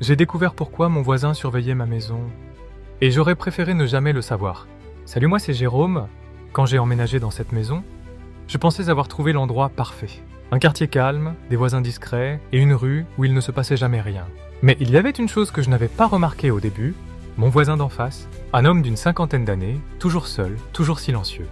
j'ai découvert pourquoi mon voisin surveillait ma maison. Et j'aurais préféré ne jamais le savoir. Salut, moi c'est Jérôme. Quand j'ai emménagé dans cette maison, je pensais avoir trouvé l'endroit parfait. Un quartier calme, des voisins discrets et une rue où il ne se passait jamais rien. Mais il y avait une chose que je n'avais pas remarquée au début, mon voisin d'en face, un homme d'une 50aine d'années, toujours seul, toujours silencieux.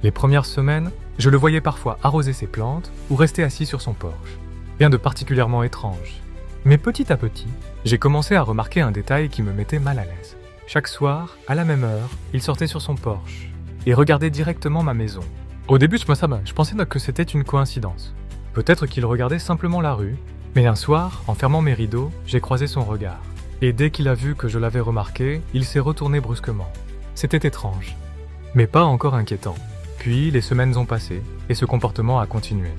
Les premières semaines, je le voyais parfois arroser ses plantes ou rester assis sur son porche. Rien de particulièrement étrange. Mais petit à petit, j'ai commencé à remarquer un détail qui me mettait mal à l'aise. Chaque soir, à la même heure, il sortait sur son porche et regardait directement ma maison. Au début, je pensais que c'était une coïncidence. Peut-être qu'il regardait simplement la rue, mais un soir, en fermant mes rideaux, j'ai croisé son regard. Et dès qu'il a vu que je l'avais remarqué, il s'est retourné brusquement. C'était étrange, mais pas encore inquiétant. Puis, les semaines ont passé, et ce comportement a continué.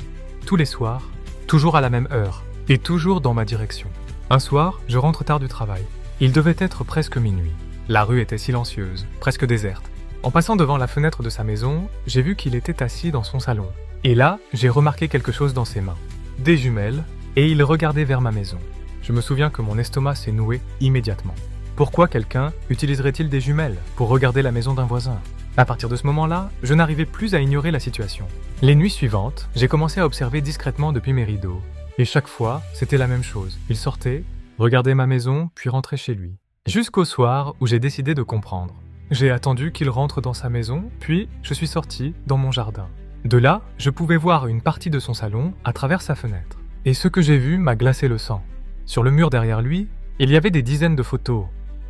Tous les soirs, toujours à la même heure, et toujours dans ma direction. Un soir, je rentre tard du travail. Il devait être presque minuit. La rue était silencieuse, presque déserte. En passant devant la fenêtre de sa maison, j'ai vu qu'il était assis dans son salon. Et là, j'ai remarqué quelque chose dans ses mains. Des jumelles, et il regardait vers ma maison. Je me souviens que mon estomac s'est noué immédiatement. Pourquoi quelqu'un utiliserait-il des jumelles pour regarder la maison d'un voisin ? À partir de ce moment-là, je n'arrivais plus à ignorer la situation. Les nuits suivantes, j'ai commencé à observer discrètement depuis mes rideaux. Et chaque fois, c'était la même chose. Il sortait, regardait ma maison, puis rentrait chez lui. Jusqu'au soir où j'ai décidé de comprendre. J'ai attendu qu'il rentre dans sa maison, puis je suis sorti dans mon jardin. De là, je pouvais voir une partie de son salon à travers sa fenêtre. Et ce que j'ai vu m'a glacé le sang. Sur le mur derrière lui, il y avait des dizaines de photos.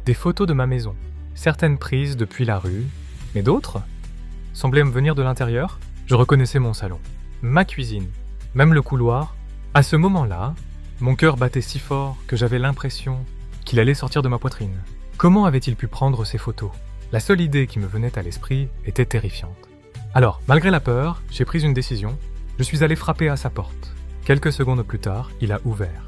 Des photos de ma maison. Certaines prises depuis la rue, mais d'autres semblaient me venir de l'intérieur. Je reconnaissais mon salon, ma cuisine, même le couloir. À ce moment-là, mon cœur battait si fort que j'avais l'impression qu'il allait sortir de ma poitrine. Comment avait-il pu prendre ces photos ? La seule idée qui me venait à l'esprit était terrifiante. Alors, malgré la peur, j'ai pris une décision. Je suis allé frapper à sa porte. Quelques secondes plus tard, il a ouvert.